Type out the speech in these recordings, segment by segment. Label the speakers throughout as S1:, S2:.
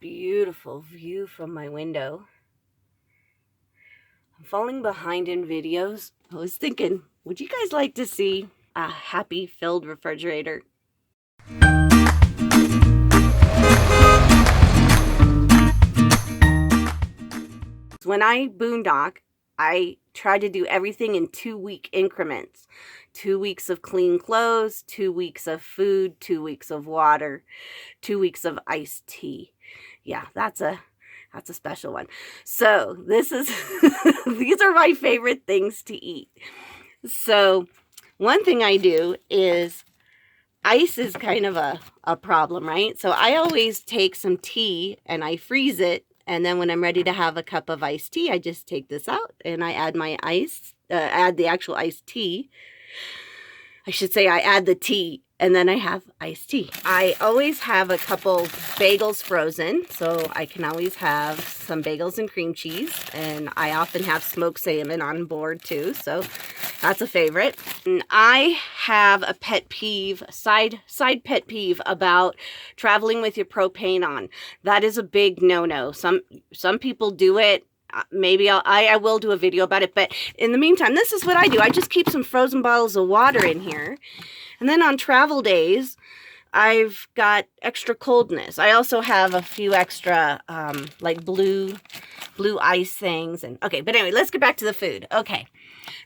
S1: beautiful view from my window. I'm falling behind in videos. I was thinking, would you guys like to see a happy filled refrigerator? When I boondock, I try to do everything in 2-week increments. 2 weeks of clean clothes, 2 weeks of food, 2 weeks of water, 2 weeks of iced tea. Yeah, that's a special one. So this is, these are my favorite things to eat. So one thing I do is, ice is kind of a problem, right? So I always take some tea and I freeze it. And then when I'm ready to have a cup of iced tea, I just take this out and I add my add the actual iced tea. I should say I add the tea and then I have iced tea. I always have a couple bagels frozen, so I can always have some bagels and cream cheese. And I often have smoked salmon on board too, so that's a favorite. And I have a pet peeve, side pet peeve about traveling with your propane on. That is a big no-no. Some people do it. Maybe I will do a video about it, but in the meantime, this is what I do. I just keep some frozen bottles of water in here. And then on travel days, I've got extra coldness. I also have a few extra like blue ice things. And okay, but anyway, let's get back to the food. Okay,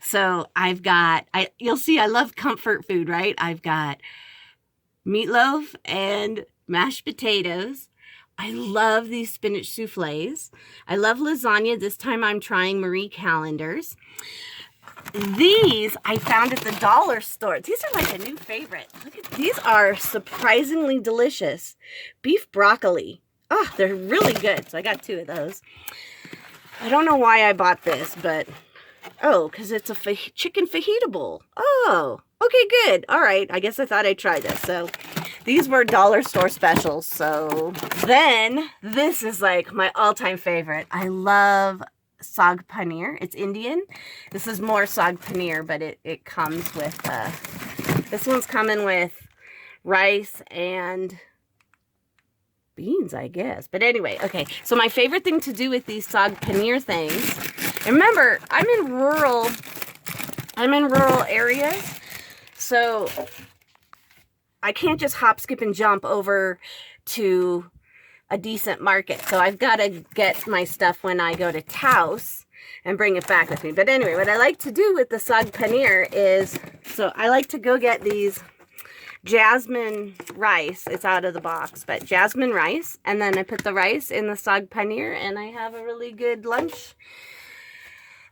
S1: so I've got, you'll see I love comfort food, right? I've got meatloaf and mashed potatoes. I love these spinach souffles. I love lasagna. This time I'm trying Marie Callender's. These I found at the dollar store. These are like a new favorite. Look at these, are surprisingly delicious. Beef broccoli. Oh, they're really good. So I got 2 of those. I don't know why I bought this, but oh, because it's a chicken fajita bowl. Oh, okay, good. All right. I guess I thought I'd try this. So these were dollar store specials. So then this is like my all-time favorite. I love saag paneer. It's Indian. This is more saag paneer, but it comes with, this one's coming with rice and beans, I guess. But anyway, okay. So my favorite thing to do with these saag paneer things, remember, I'm in rural areas, so I can't just hop, skip, and jump over to a decent market. So I've got to get my stuff when I go to Taos and bring it back with me. But anyway, what I like to do with the saag paneer is, so I like to go get these jasmine rice. It's out of the box, but jasmine rice. And then I put the rice in the saag paneer and I have a really good lunch.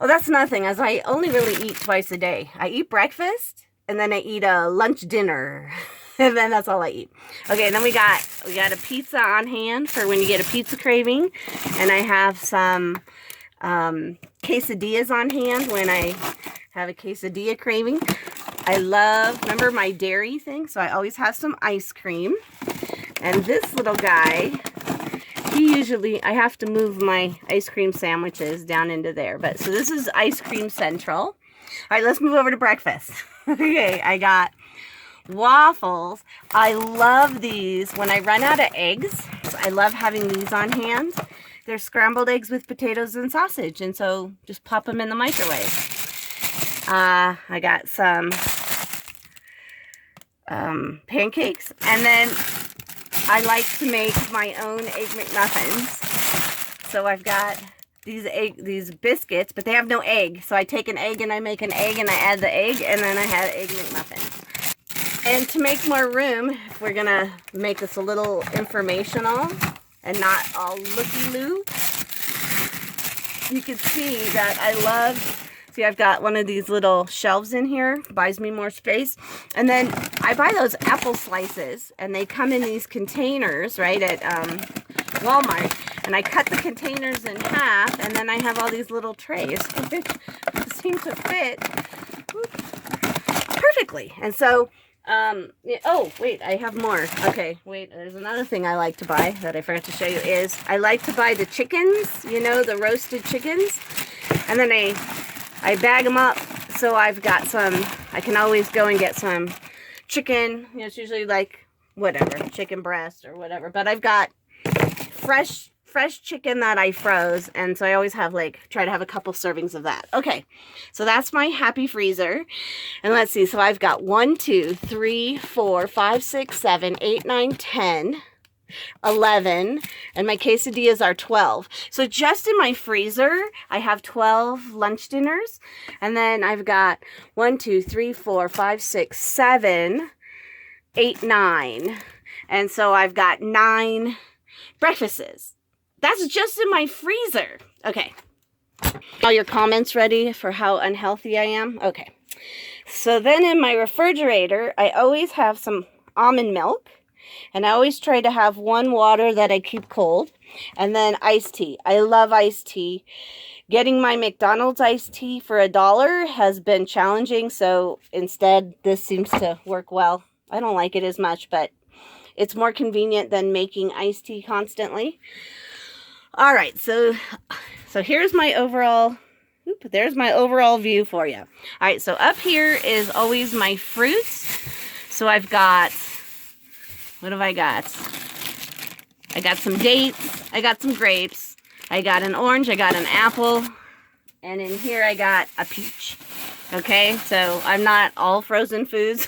S1: Oh, that's nothing, as I only really eat twice a day. I eat breakfast and then I eat a lunch dinner. And then that's all I eat. Okay, and then we got a pizza on hand for when you get a pizza craving. And I have some quesadillas on hand when I have a quesadilla craving. I love, remember my dairy thing? So I always have some ice cream. And this little guy, I have to move my ice cream sandwiches down into there. But so this is Ice Cream Central. All right, let's move over to breakfast. Okay, I got waffles. I love these. When I run out of eggs, I love having these on hand. They're scrambled eggs with potatoes and sausage, and so just pop them in the microwave. I got some pancakes, and then I like to make my own Egg McMuffins. So I've got these biscuits, but they have no egg. So I take an egg and I make an egg and I add the egg, and then I have Egg McMuffins. And to make more room, if we're gonna make this a little informational and not all looky-loo, you can see that I love, see, I've got one of these little shelves in here, buys me more space. And then I buy those apple slices and they come in these containers, right, at Walmart. And I cut the containers in half, and then I have all these little trays which seem to fit perfectly. And so oh, wait, I have more. Okay, wait, there's another thing I like to buy that I forgot to show you is I like to buy the chickens, you know, the roasted chickens. And then I bag them up, so I've got some, I can always go and get some chicken. You know, it's usually like, whatever, chicken breast or whatever. But I've got fresh chicken that I froze, and so I always have try to have a couple servings of that. Okay, so that's my happy freezer. And let's see, so I've got 1, 2, 3, 4, 5, 6, 7, 8, 9, 10, 11, and my quesadillas are 12. So just in my freezer, I have 12 lunch dinners, and then I've got 1, 2, 3, 4, 5, 6, 7, 8, 9, and so I've got 9 breakfasts. That's just in my freezer. Okay. All your comments ready for how unhealthy I am? Okay. So then in my refrigerator, I always have some almond milk. And I always try to have 1 water that I keep cold. And then iced tea. I love iced tea. Getting my McDonald's iced tea for $1 has been challenging. So instead, this seems to work well. I don't like it as much, but it's more convenient than making iced tea constantly. All right, so here's my overall, there's my overall view for you. All right, so up here is always my fruits. So I've got, what have I got? I got some dates, I got some grapes, I got an orange, I got an apple, and in here I got a peach. Okay, so I'm not all frozen foods.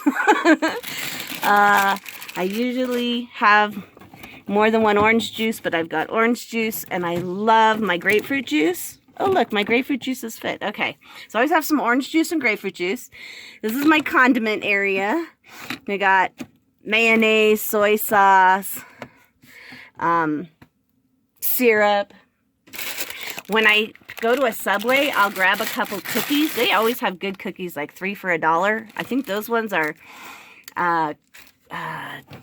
S1: I usually have more than 1 orange juice, but I've got orange juice, and I love my grapefruit juice. Oh, look, my grapefruit juice is fit. Okay, so I always have some orange juice and grapefruit juice. This is my condiment area. I got mayonnaise, soy sauce, syrup. When I go to a Subway, I'll grab a couple cookies. They always have good cookies, like 3 for $1. I think those ones are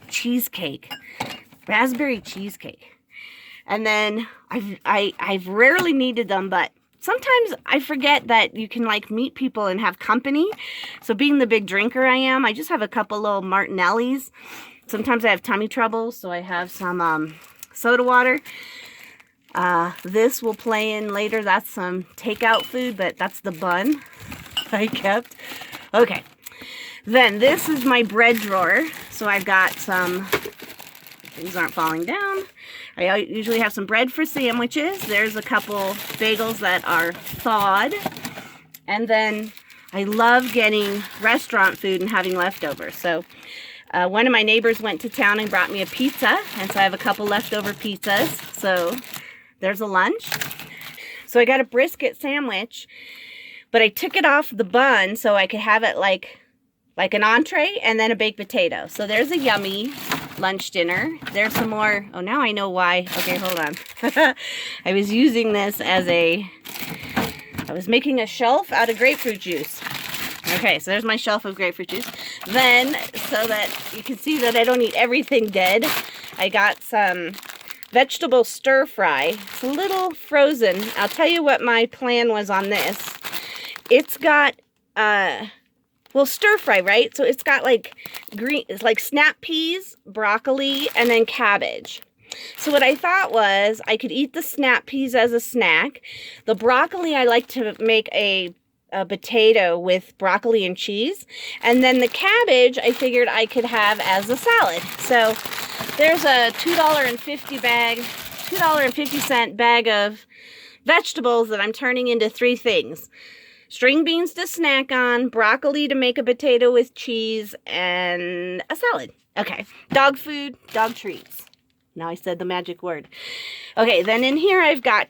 S1: cheesecake. Raspberry cheesecake. And then I've rarely needed them, but sometimes I forget that you can meet people and have company. So being the big drinker I am, I just have a couple little Martinellis. Sometimes I have tummy trouble, so I have some soda water. This will play in later. That's some takeout food, but that's the bun I kept. Okay. Then this is my bread drawer. So I've got some, these aren't falling down. I usually have some bread for sandwiches. There's a couple bagels that are thawed. And then I love getting restaurant food and having leftovers. So one of my neighbors went to town and brought me a pizza. And so I have a couple leftover pizzas. So there's a lunch. So I got a brisket sandwich, but I took it off the bun so I could have it like an entree and then a baked potato. So there's a yummy lunch dinner. There's some more. Oh, now I know why. Okay, hold on. I was using this as I was making a shelf out of grapefruit juice. Okay, so there's my shelf of grapefruit juice. Then, so that you can see that I don't eat everything dead, I got some vegetable stir fry. It's a little frozen. I'll tell you what my plan was on this. It's got, well, stir fry, right? So it's got green, it's like snap peas, broccoli, and then cabbage. So what I thought was I could eat the snap peas as a snack. The broccoli, I like to make a potato with broccoli and cheese. And then the cabbage, I figured I could have as a salad. So there's a $2.50 bag of vegetables that I'm turning into 3 things. String beans to snack on, broccoli to make a potato with cheese, and a salad. Okay, dog food, dog treats. Now I said the magic word. Okay, then in here I've got,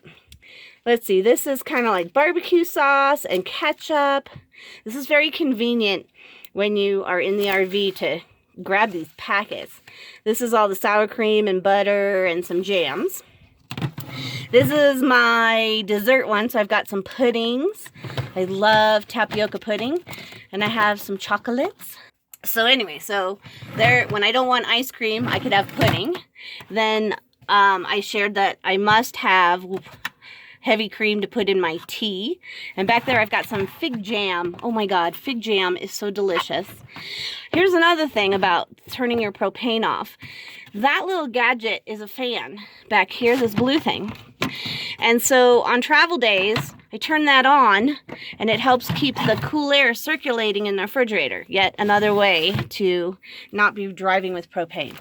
S1: let's see, this is kind of like barbecue sauce and ketchup. This is very convenient when you are in the RV to grab these packets. This is all the sour cream and butter and some jams. This is my dessert one, so I've got some puddings. I love tapioca pudding, and I have some chocolates. So anyway, so there, when I don't want ice cream, I could have pudding. Then I shared that I must have heavy cream to put in my tea. And back there I've got some fig jam. Oh my God, fig jam is so delicious. Here's another thing about turning your propane off. That little gadget is a fan back here, this blue thing. And so on travel days, I turn that on and it helps keep the cool air circulating in the refrigerator. Yet another way to not be driving with propane.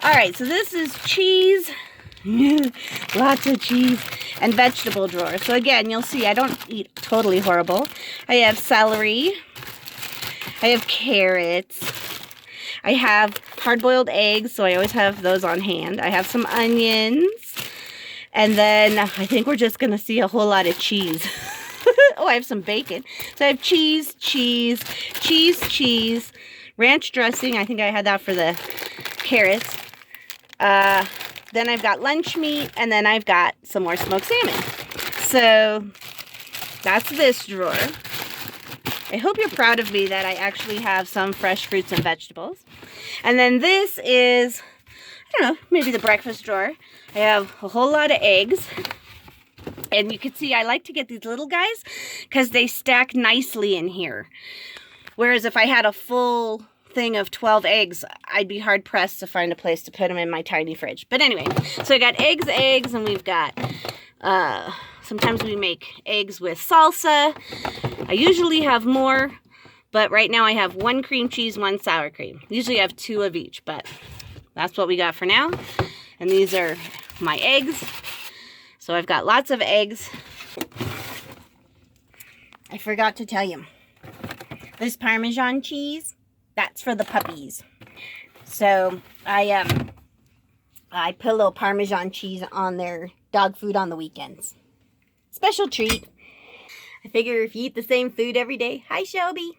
S1: All right, so this is cheese, Lots of cheese and vegetable drawer. So again, you'll see I don't eat totally horrible. I have celery. I have carrots. I have hard-boiled eggs, so I always have those on hand. I have some onions. And then I think we're just going to see a whole lot of cheese. Oh, I have some bacon. So I have cheese, ranch dressing. I think I had that for the carrots. Then I've got lunch meat, and then I've got some more smoked salmon. So that's this drawer. I hope you're proud of me that I actually have some fresh fruits and vegetables. And then this is, I don't know, maybe the breakfast drawer. I have a whole lot of eggs. And you can see I like to get these little guys because they stack nicely in here. Whereas if I had a full thing of 12 eggs, I'd be hard pressed to find a place to put them in my tiny fridge. But anyway, so I got eggs, and we've got, sometimes we make eggs with salsa. I usually have more, but right now I have 1 cream cheese, 1 sour cream. Usually I have 2 of each, but that's what we got for now. And these are my eggs. So I've got lots of eggs. I forgot to tell you, this Parmesan cheese, that's for the puppies. So I put a little Parmesan cheese on their dog food on the weekends. Special treat. I figure if you eat the same food every day, hi Shelby.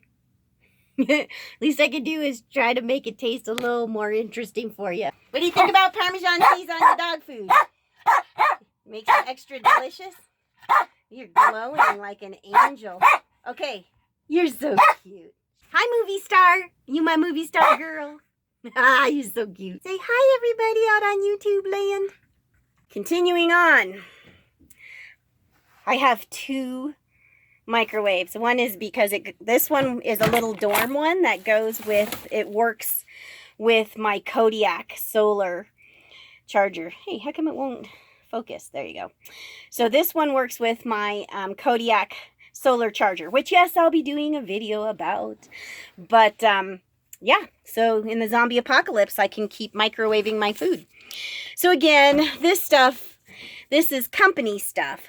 S1: Least I could do is try to make it taste a little more interesting for you. What do you think about Parmesan cheese on your dog food? Makes it extra delicious. You're glowing like an angel. Okay, you're so cute. Hi, movie star. You my movie star girl. Ah, you're so cute. Say hi, everybody out on YouTube land. Continuing on. I have 2 microwaves. One is because this one is a little dorm one that goes with, it works with my Kodiak solar charger. Hey, how come it won't focus? There you go. So this one works with my Kodiak solar charger, which yes, I'll be doing a video about. But yeah, so in the zombie apocalypse, I can keep microwaving my food. So again, this stuff, this is company stuff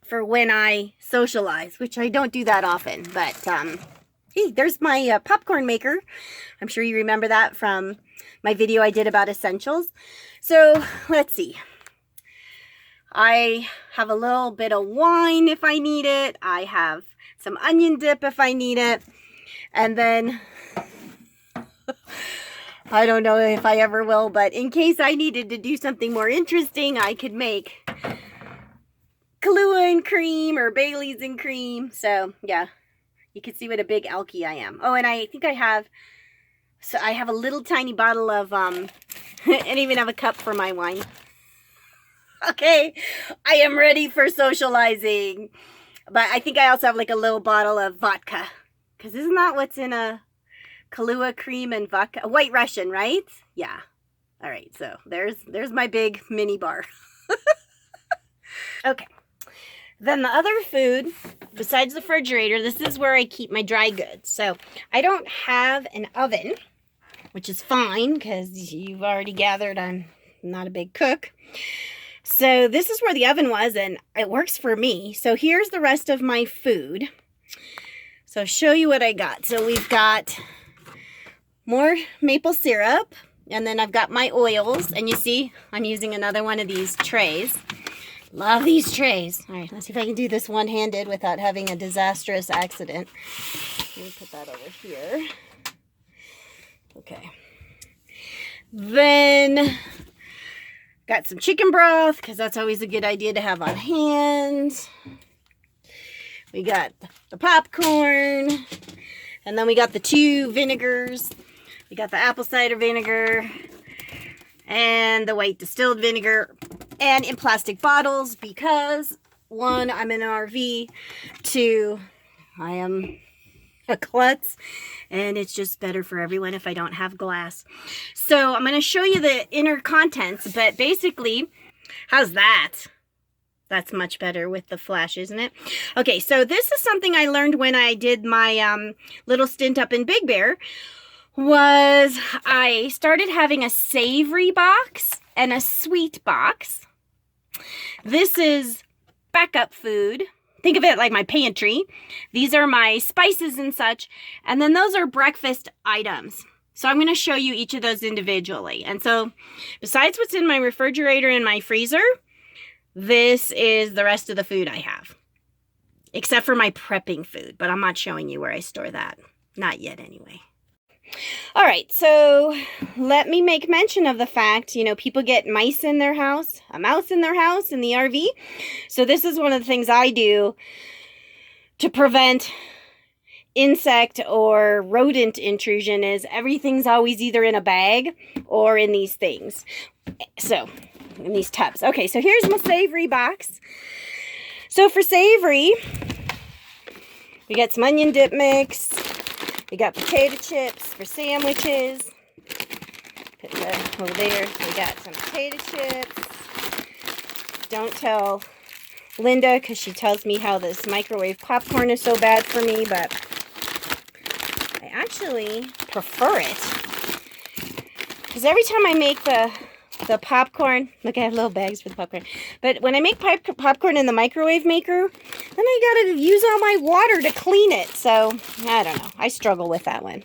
S1: for when I socialize, which I don't do that often. But hey, there's my popcorn maker. I'm sure you remember that from my video I did about essentials. So let's see. I have a little bit of wine if I need it. I have some onion dip if I need it. And then, I don't know if I ever will, but in case I needed to do something more interesting, I could make Kahlua and cream or Bailey's and cream. So, yeah, you can see what a big alky I am. Oh, and I think I have a little tiny bottle of, and even have a cup for my wine. Okay, I am ready for socializing. But I think I also have like a little bottle of vodka. Because isn't that what's in a Kahlua cream and vodka? White Russian, right? Yeah. All right, so there's my big mini bar. Okay. Then the other food, besides the refrigerator, this is where I keep my dry goods. So I don't have an oven, which is fine because you've already gathered I'm not a big cook. So this is where the oven was, and it works for me. So here's the rest of my food. So I'll show you what I got. So we've got more maple syrup, and then I've got my oils. And you see, I'm using another one of these trays. Love these trays. All right, let's see if I can do this one-handed without having a disastrous accident. Let me put that over here. Okay. Then got some chicken broth, because that's always a good idea to have on hand. We got the popcorn. And then we got the 2 vinegars. We got the apple cider vinegar and the white distilled vinegar. And in plastic bottles because, 1, I'm in an RV. 2, I am a klutz. And it's just better for everyone if I don't have glass. So I'm going to show you the inner contents. But basically, how's that? That's much better with the flash, isn't it? Okay, so this is something I learned when I did my little stint up in Big Bear. Was I started having a Savory Box. and a sweet box. This is backup food. Think of it like my pantry. These are my spices and such. And then those are breakfast items. So I'm going to show you each of those individually. And so besides what's in my refrigerator and my freezer, this is the rest of the food I have. Except for my prepping food. But I'm not showing you where I store that. Not yet anyway. All right, so let me make mention of the fact, you know, people get mice in their house, a mouse in their house in the RV. So this is one of the things I do to prevent insect or rodent intrusion is everything's always either in a bag or in these things. So, in these tubs. Okay, so here's my Savory box. So for Savory, we got some onion dip mix. We got potato chips for sandwiches. Put that over there. We got some potato chips. Don't tell Linda because she tells me how this microwave popcorn is so bad for me, but I actually prefer it. Because every time I make the popcorn, look, I have little bags for the popcorn. But when I make popcorn in the microwave maker, then I gotta use all my water to clean it. So, I don't know. I struggle with that one.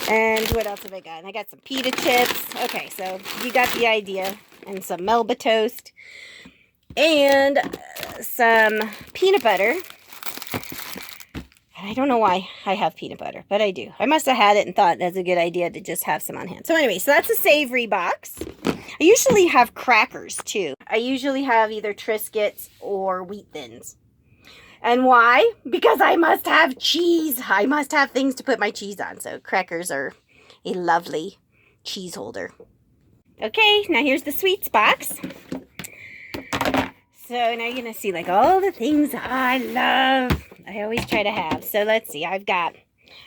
S1: And what else have I got? I got some pita chips. Okay, so you got the idea. And some Melba toast. And some peanut butter. I don't know why I have peanut butter, but I do. I must have had it and thought that's a good idea to just have some on hand. So anyway, so that's a Savory box. I usually have crackers too. I usually have either Triscuits or Wheat Thins. And why? Because I must have cheese. I must have things to put my cheese on. So crackers are a lovely cheese holder. Okay, now here's the sweets box. So now you're going to see like all the things I love. I always try to have. So let's see. I've got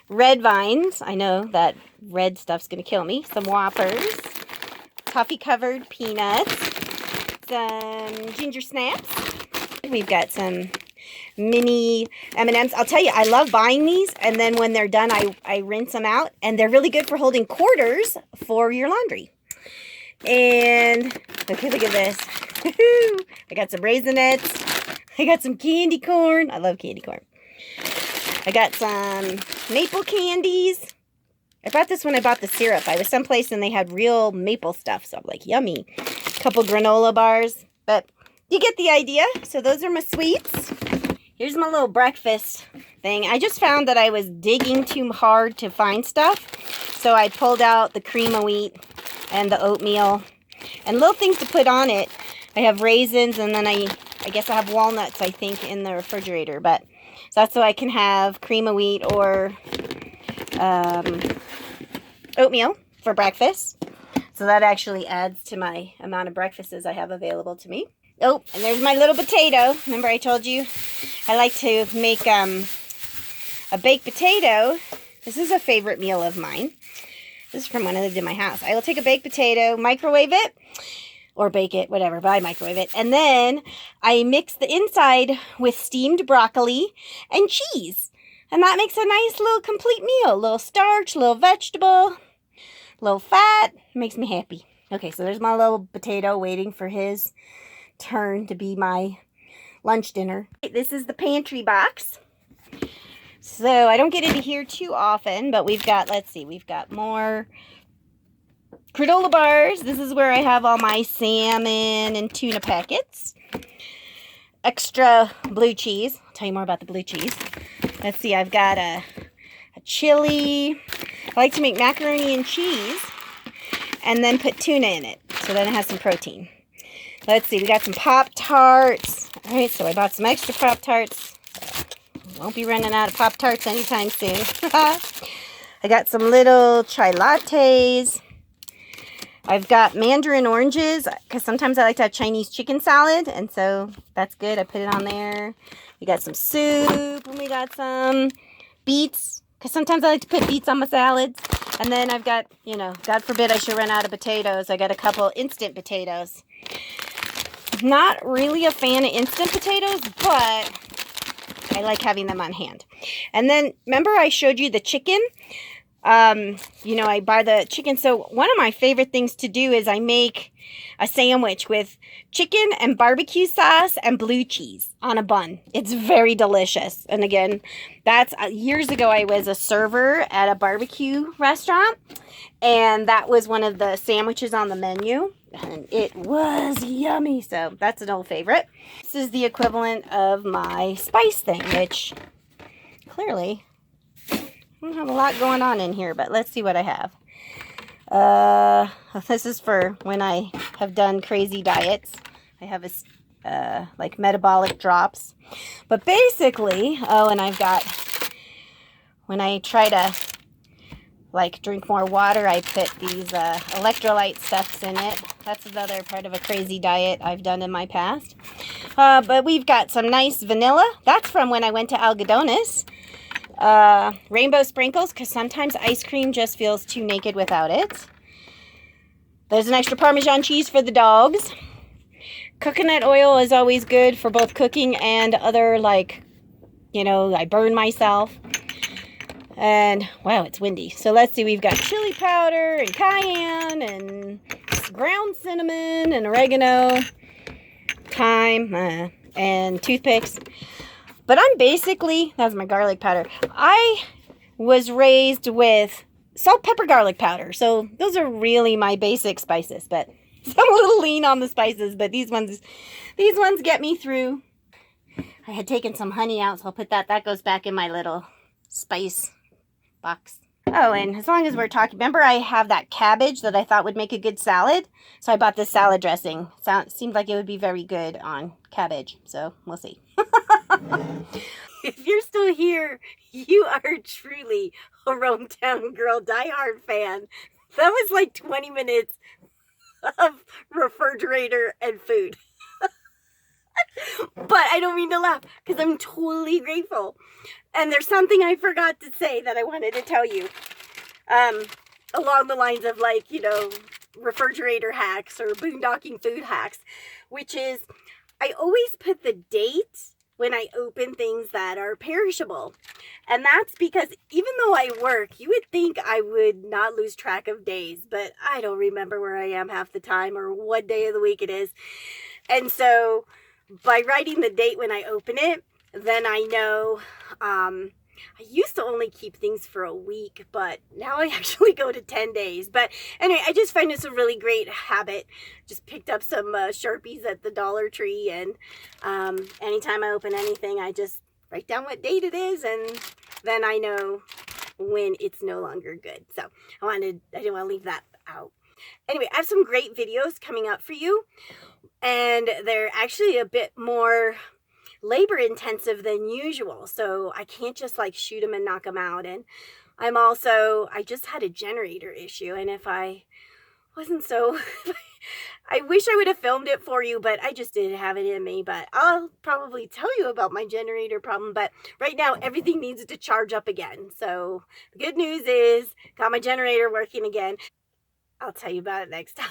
S1: red vines. I know that red stuff's going to kill me. Some Whoppers. Toffee covered peanuts. Some ginger snaps. We've got some mini M&Ms. I'll tell you, I love buying these, and then when they're done, I rinse them out, and they're really good for holding quarters for your laundry. And, okay, look at this. I got some Raisinets. I got some candy corn. I love candy corn. I got some maple candies. I bought this when I bought the syrup. I was someplace and they had real maple stuff, so I'm like, yummy. A couple granola bars, but you get the idea. So those are my sweets. Here's my little breakfast thing. I just found that I was digging too hard to find stuff. So I pulled out the cream of wheat and the oatmeal and little things to put on it. I have raisins, and then I guess I have walnuts, I think, in the refrigerator. But so that's so I can have cream of wheat or oatmeal for breakfast. So that actually adds to my amount of breakfasts I have available to me. Oh, and there's my little potato. Remember I told you I like to make a baked potato. This is a favorite meal of mine. This is from when I lived in my house. I will take a baked potato, microwave it, or bake it, whatever, but I microwave it. And then I mix the inside with steamed broccoli and cheese. And that makes a nice little complete meal. A little starch, a little vegetable, a little fat. Makes me happy. Okay, so there's my little potato waiting for his turn to be my lunch dinner. This is the pantry box. So I don't get into here too often, but we've got, let's see, we've got more granola bars. This is where I have all my salmon and tuna packets. Extra blue cheese. I'll tell you more about the blue cheese. Let's see, I've got a chili. I like to make macaroni and cheese and then put tuna in it. So then it has some protein. Let's see, we got some Pop-Tarts. All right, so I bought some extra Pop-Tarts. Won't be running out of Pop-Tarts anytime soon. I got some little chai lattes. I've got mandarin oranges because sometimes I like to have Chinese chicken salad, and so that's good. I put it on there. We got some soup, and we got some beets because sometimes I like to put beets on my salads. And then I've got, you know, God forbid I should run out of potatoes. I got a couple instant potatoes. Not really a fan of instant potatoes, but I like having them on hand. And then, remember I showed you the chicken? You know, I buy the chicken. So one of my favorite things to do is I make a sandwich with chicken and barbecue sauce and blue cheese on a bun. It's very delicious. And again, that's years ago I was a server at a barbecue restaurant, and that was one of the sandwiches on the menu, and it was yummy. So that's an old favorite. This is the equivalent of my spice thing, which clearly I don't have a lot going on in here, but let's see what I have. This is for when I have done crazy diets. I have a, like metabolic drops. But basically, oh, and I've got, when I try to like drink more water, I put these electrolyte stuffs in it. That's another part of a crazy diet I've done in my past. But we've got some nice vanilla. That's from when I went to Algodones. Rainbow sprinkles, because sometimes ice cream just feels too naked without it. There's an extra Parmesan cheese for the dogs. Coconut oil is always good for both cooking and other, like, you know, I burn myself. And wow, it's windy. So let's see, we've got chili powder and cayenne and ground cinnamon and oregano, thyme, and toothpicks. But I'm basically, that's my garlic powder. I was raised with salt, pepper, garlic powder. So those are really my basic spices. But I'm a little lean on the spices, but these ones get me through. I had taken some honey out, so I'll put that. That goes back in my little spice box. Oh, and as long as we're talking, remember I have that cabbage that I thought would make a good salad? So I bought this salad dressing. Seemed like it would be very good on cabbage. So we'll see. If you're still here, you are truly a Rometown Girl diehard fan. That was like 20 minutes of refrigerator and food. But I don't mean to laugh because I'm totally grateful. And there's something I forgot to say that I wanted to tell you. Along the lines of, like, you know, refrigerator hacks or boondocking food hacks, which is I always put the date when I open things that are perishable. And that's because even though I work, you would think I would not lose track of days, but I don't remember where I am half the time or what day of the week it is. And so by writing the date when I open it, then I know. I used to only keep things for a week, but now I actually go to 10 days. But anyway, I just find it's a really great habit. Just picked up some Sharpies at the Dollar Tree, and anytime I open anything, I just write down what date it is, and then I know when it's no longer good. So I didn't want to leave that out. Anyway, I have some great videos coming up for you, and they're actually a bit more labor intensive than usual, so I can't just like shoot them and knock them out. And I just had a generator issue, and if I wasn't so I wish I would have filmed it for you, but I just didn't have it in me. But I'll probably tell you about my generator problem. But right now everything needs to charge up again, so the good news is got my generator working again. I'll tell you about it next time.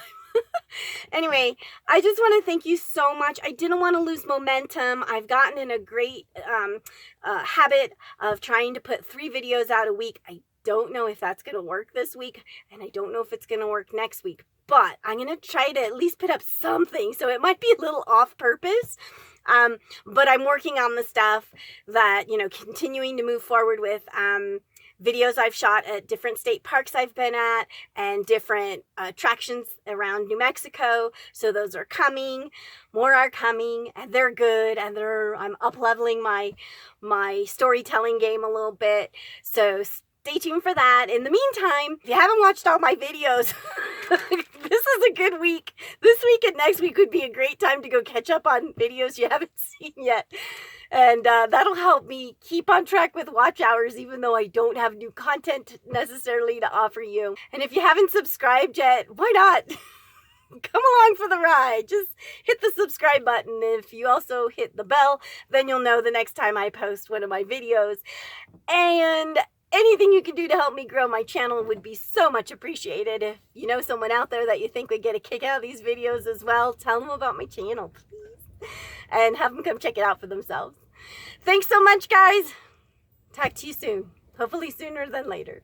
S1: Anyway, I just want to thank you so much. I didn't want to lose momentum. I've gotten in a great habit of trying to put 3 videos out a week. I don't know if that's going to work this week, and I don't know if it's going to work next week, but I'm going to try to at least put up something. So it might be a little off purpose, but I'm working on the stuff that, you know, continuing to move forward with. Videos I've shot at different state parks I've been at and different attractions around New Mexico. So those are coming. More are coming, and they're good, and I'm up-leveling my storytelling game a little bit. So stay tuned for that. In the meantime, if you haven't watched all my videos, this is a good week. This week and next week would be a great time to go catch up on videos you haven't seen yet. And that'll help me keep on track with watch hours, even though I don't have new content necessarily to offer you. And if you haven't subscribed yet, why not? Come along for the ride. Just hit the subscribe button. If you also hit the bell, then you'll know the next time I post one of my videos. And anything you can do to help me grow my channel would be so much appreciated. If you know someone out there that you think would get a kick out of these videos as well, tell them about my channel, please. And have them come check it out for themselves. Thanks so much, guys. Talk to you soon. Hopefully sooner than later.